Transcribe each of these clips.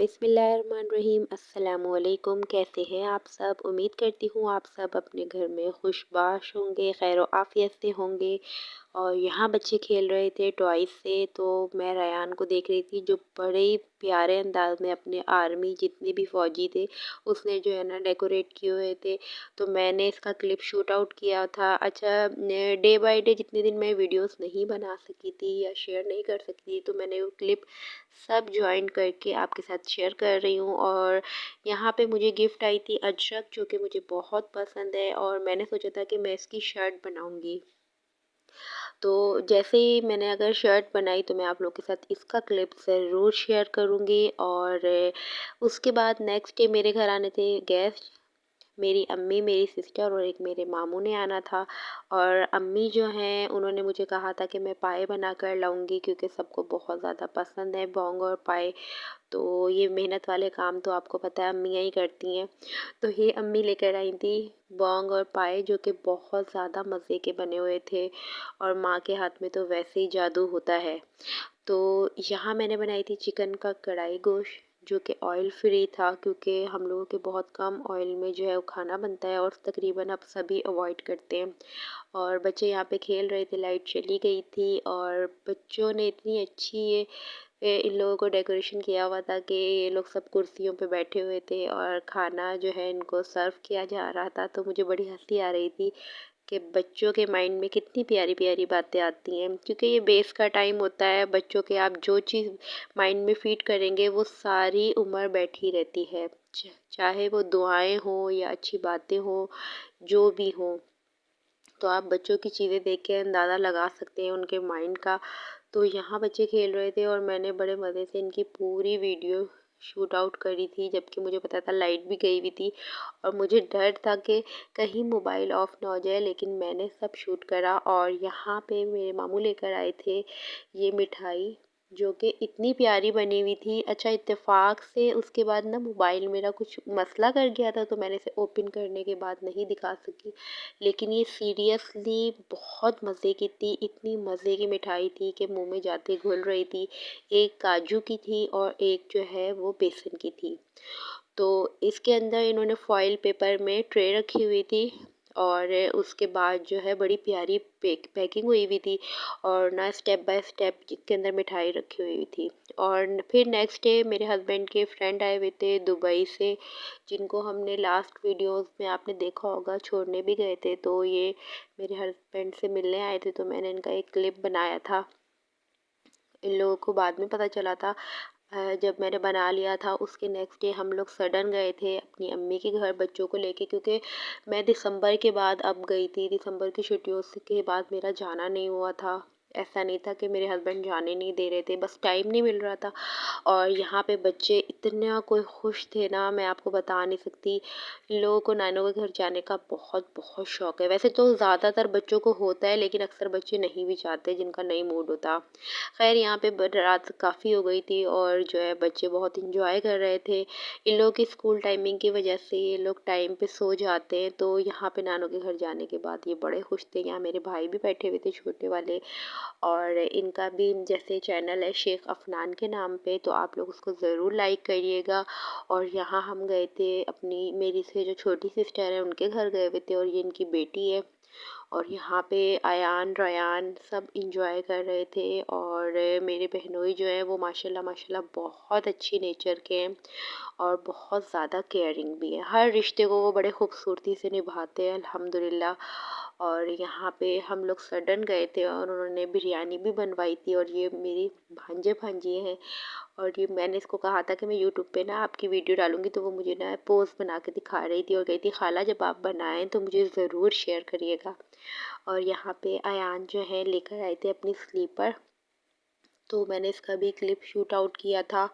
बिस्मिल्लाहिर्रहमानिर्रहीम। अस्सलामुअलैकुम। कैसे हैं आप सब? उम्मीद करती हूँ आप सब अपने घर में खुशबाश होंगे, खैर आफियत से होंगे। और यहाँ बच्चे खेल रहे थे टॉयज से, तो मैं रयान को देख रही थी जो बड़े ही प्यारे अंदाज में अपने आर्मी जितने भी फौजी थे उसने जो है ना डेकोरेट किए हुए थे। तो मैंने इसका क्लिप शूट आउट किया था। अच्छा, डे बाय डे जितने दिन मैं वीडियोस नहीं बना सकी थी या शेयर नहीं कर सकी थी, तो मैंने वो क्लिप सब ज्वाइन करके आपके साथ शेयर कर रही हूँ। और यहाँ पे मुझे गिफ्ट आई थी अजरक, जो कि मुझे बहुत पसंद है और मैंने सोचा था कि मैं इसकी शर्ट बनाऊँगी। तो जैसे ही मैंने अगर शर्ट बनाई तो मैं आप लोग के साथ इसका क्लिप ज़रूर शेयर करूँगी। और उसके बाद नेक्स्ट डे मेरे घर आने थे गेस्ट, मेरी अम्मी, मेरी सिस्टर और एक मेरे मामू ने आना था। और अम्मी जो हैं उन्होंने मुझे कहा था कि मैं पाए बना कर लाऊंगी, क्योंकि सबको बहुत ज़्यादा पसंद है बोंग और पाए। तो ये मेहनत वाले काम तो आपको पता है अम्मियाँ ही करती हैं। तो ये अम्मी लेकर आई थी बोंग और पाए, जो कि बहुत ज़्यादा मज़े के बने हुए थे। और माँ के हाथ में तो वैसे ही जादू होता है। तो यहाँ मैंने बनाई थी चिकन का कढ़ाई गोश्त, जो कि ऑयल फ्री था, क्योंकि हम लोगों के बहुत कम ऑयल में जो है वो खाना बनता है और तकरीबन अब सभी अवॉइड करते हैं। और बच्चे यहाँ पे खेल रहे थे, लाइट चली गई थी और बच्चों ने इतनी अच्छी इन लोगों को डेकोरेशन किया हुआ था कि ये लोग सब कुर्सियों पे बैठे हुए थे और खाना जो है इनको सर्व किया जा रहा था। तो मुझे बड़ी हंसी आ रही थी कि बच्चों के माइंड में कितनी प्यारी प्यारी बातें आती हैं, क्योंकि ये बेस का टाइम होता है। बच्चों के आप जो चीज़ माइंड में फीड करेंगे वो सारी उम्र बैठी रहती है, चाहे वो दुआएं हों या अच्छी बातें हों, जो भी हों। तो आप बच्चों की चीज़ें देख के अंदाज़ा लगा सकते हैं उनके माइंड का। तो यहाँ बच्चे खेल रहे थे और मैंने बड़े मज़े से इनकी पूरी वीडियो शूट आउट करी थी, जबकि मुझे पता था लाइट भी गई हुई थी और मुझे डर था कि कहीं मोबाइल ऑफ ना हो जाए, लेकिन मैंने सब शूट करा। और यहाँ पे मेरे मामू लेकर आए थे ये मिठाई, जो कि इतनी प्यारी बनी हुई थी। अच्छा, इत्तेफाक से उसके बाद ना मोबाइल मेरा कुछ मसला कर गया था, तो मैंने इसे ओपन करने के बाद नहीं दिखा सकी। लेकिन ये सीरियसली बहुत मज़े की थी, इतनी मज़े की मिठाई थी कि मुंह में जाते घुल रही थी। एक काजू की थी और एक जो है वो बेसन की थी। तो इसके अंदर इन्होंने फॉइल पेपर में ट्रे रखी हुई थी और उसके बाद जो है बड़ी प्यारी पैकिंग हुई हुई थी और ना स्टेप बाय स्टेप जिसके अंदर मिठाई रखी हुई थी। और फिर नेक्स्ट डे मेरे हस्बैंड के फ्रेंड आए हुए थे दुबई से, जिनको हमने लास्ट वीडियोस में आपने देखा होगा छोड़ने भी गए थे। तो ये मेरे हस्बैंड से मिलने आए थे, तो मैंने इनका एक क्लिप बनाया था। इन लोगों को बाद में पता चला था, जब मैंने बना लिया था उसके नेक्स्ट डे हम लोग सडन गए थे अपनी अम्मी के घर बच्चों को लेके, क्योंकि मैं दिसंबर के बाद अब गई थी। दिसंबर की छुट्टियों के बाद मेरा जाना नहीं हुआ था। ऐसा नहीं था कि मेरे हस्बैंड जाने नहीं दे रहे थे, बस टाइम नहीं मिल रहा था। और यहाँ पे बच्चे इतना कोई खुश थे ना, मैं आपको बता नहीं सकती। इन लोगों को नानों के घर जाने का बहुत बहुत शौक है। वैसे तो ज़्यादातर बच्चों को होता है, लेकिन अक्सर बच्चे नहीं भी चाहते जिनका नहीं मूड होता। खैर यहाँ पे रात काफ़ी हो गई थी और जो है बच्चे बहुत इंजॉय कर रहे थे। इन लोगों की स्कूल टाइमिंग की वजह से ये लोग टाइम पे सो जाते हैं। तो यहाँ पे नानों के घर जाने के बाद ये बड़े खुश थे। यहाँ मेरे भाई भी बैठे हुए थे छोटे वाले, और इनका भी जैसे चैनल है शेख अफनान के नाम पे, तो आप लोग उसको ज़रूर लाइक करिएगा। और यहाँ हम गए थे अपनी, मेरी से जो छोटी सिस्टर है उनके घर गए हुए थे और ये इनकी बेटी है। और यहाँ पे अयान रयान सब इंजॉय कर रहे थे। और मेरे बहनोई जो हैं वो माशाल्लाह माशाल्लाह बहुत अच्छी नेचर के हैं और बहुत ज़्यादा केयरिंग भी है। हर रिश्ते को वो बड़े खूबसूरती से निभाते हैं अल्हम्दुलिल्लाह। और यहाँ पे हम लोग सडन गए थे और उन्होंने बिरयानी भी बनवाई थी। और ये मेरी भांजे भांजी हैं, और ये मैंने इसको कहा था कि मैं यूट्यूब पे ना आपकी वीडियो डालूंगी, तो वो मुझे ना पोस्ट बना के दिखा रही थी और कही थी खाला जब आप बनाएं तो मुझे ज़रूर शेयर करिएगा। और यहाँ पे अयान जो है लेकर आए थे अपनी स्लीपर, तो मैंने इसका भी क्लिप शूट आउट किया था।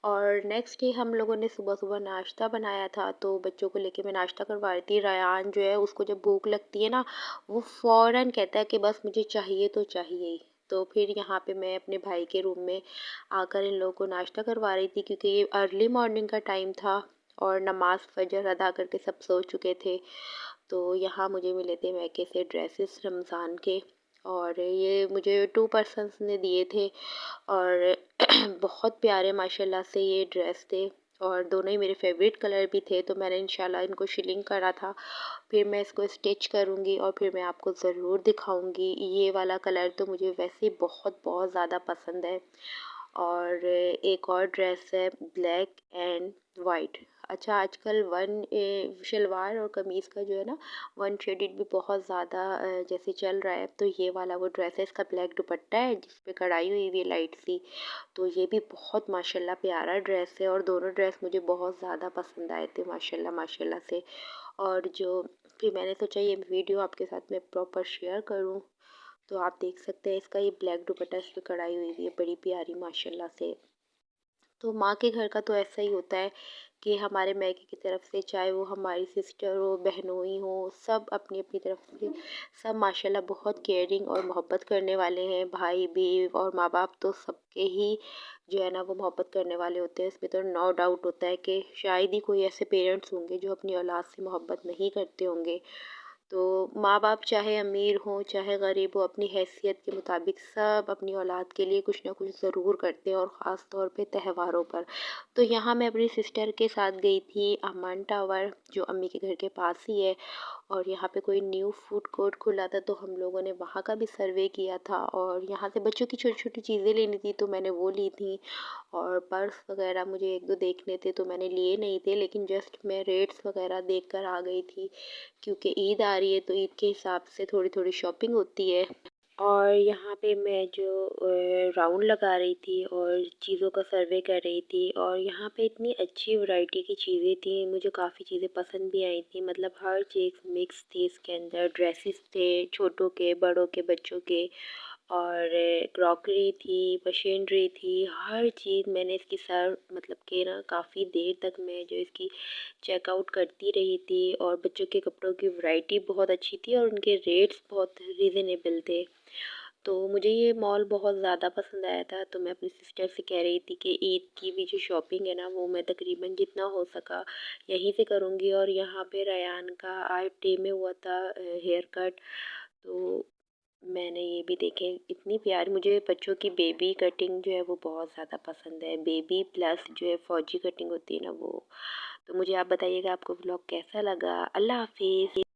और नेक्स्ट डे हम लोगों ने सुबह सुबह नाश्ता बनाया था, तो बच्चों को लेके मैं नाश्ता करवा रही थी। रयान जो है उसको जब भूख लगती है ना, वो फ़ौरन कहता है कि बस मुझे चाहिए तो चाहिए ही। तो फिर यहाँ पे मैं अपने भाई के रूम में आकर इन लोगों को नाश्ता करवा रही थी, क्योंकि ये अर्ली मॉर्निंग का टाइम था और नमाज फजर अदा करके सब सो चुके थे। तो यहाँ मुझे मिले थे मैके से ड्रेसेस रमज़ान के, और ये मुझे 2 पर्सन्स ने दिए थे और बहुत प्यारे माशाल्लाह से ये ड्रेस थे और दोनों ही मेरे फेवरेट कलर भी थे। तो मैंने इंशाल्लाह इनको शिलिंग करा था। फिर मैं इसको स्टिच करूँगी और फिर मैं आपको ज़रूर दिखाऊँगी। ये वाला कलर तो मुझे वैसे ही बहुत बहुत ज़्यादा पसंद है। और एक और ड्रेस है ब्लैक एंड वाइट। अच्छा, आजकल शलवार और कमीज़ का जो है ना, वन शेडेड भी बहुत ज़्यादा जैसे चल रहा है। तो ये वाला वो ड्रेस है, इसका ब्लैक दुपट्टा है जिस पे कढ़ाई हुई हुई है लाइट सी। तो ये भी बहुत माशाल्लाह प्यारा ड्रेस है और दोनों ड्रेस मुझे बहुत ज़्यादा पसंद आए थे माशाल्लाह माशाल्लाह से। और जो फिर मैंने सोचा ये वीडियो आपके साथ में प्रॉपर शेयर करूँ। तो आप देख सकते हैं इसका ये ब्लैक दुपट्टा, इस पे कढ़ाई हुई हुई है बड़ी प्यारी माशाल्लाह से। तो माँ के घर का तो ऐसा ही होता है कि हमारे मायके की तरफ से, चाहे वो हमारी सिस्टर हो, बहनोई हो, सब अपनी अपनी तरफ से सब माशाल्लाह बहुत केयरिंग और मोहब्बत करने वाले हैं। भाई भी और माँ बाप तो सबके ही जो है ना वो मोहब्बत करने वाले होते हैं। इसमें तो नो डाउट होता है कि शायद ही कोई ऐसे पेरेंट्स होंगे जो अपनी औलाद से मोहब्बत नहीं करते होंगे। तो माँ बाप चाहे अमीर हों चाहे गरीब हो, अपनी हैसियत के मुताबिक सब अपनी औलाद के लिए कुछ ना कुछ ज़रूर करते हैं और ख़ास तौर पे त्योहारों पर। तो यहाँ मैं अपनी सिस्टर के साथ गई थी अमन टावर, जो अम्मी के घर के पास ही है। और यहाँ पे कोई न्यू फूड कोर्ट खुला था तो हम लोगों ने वहाँ का भी सर्वे किया था और यहाँ से बच्चों की छोटी छोटी चीज़ें लेनी थी तो मैंने वो ली थी। और पर्स वगैरह मुझे एक दो देखने थे तो मैंने लिए नहीं थे, लेकिन जस्ट मैं रेट्स वगैरह देख कर आ गई थी क्योंकि ईद आ रही है तो ईद के हिसाब से थोड़ी थोड़ी शॉपिंग होती है। और यहाँ पे मैं जो राउंड लगा रही थी और चीज़ों का सर्वे कर रही थी और यहाँ पे इतनी अच्छी वैरायटी की चीज़ें थी, मुझे काफ़ी चीज़ें पसंद भी आई थी। मतलब हर चीज़ मिक्स थी इसके अंदर, ड्रेसेस थे छोटों के, बड़ों के, बच्चों के। और क्रॉकरी थी, मशीनरी थी, हर चीज़ मैंने इसकी सर मतलब कि ना काफ़ी देर तक मैं जो इसकी चेकआउट करती रही थी। और बच्चों के कपड़ों की वैरायटी बहुत अच्छी थी और उनके रेट्स बहुत रीज़नेबल थे। तो मुझे ये मॉल बहुत ज़्यादा पसंद आया था। तो मैं अपनी सिस्टर से कह रही थी कि ईद की भी जो शॉपिंग है ना वो मैं तकरीबन जितना हो सका यहीं से करूँगी। और यहाँ पे रयान का आज डे में हुआ था हेयर कट, तो मैंने ये भी देखे। इतनी प्यारी मुझे बच्चों की बेबी कटिंग जो है वो बहुत ज़्यादा पसंद है, बेबी प्लस जो है फौजी कटिंग होती है ना वो। तो मुझे आप बताइएगा आपको व्लॉग कैसा लगा। अल्लाह हाफिज़।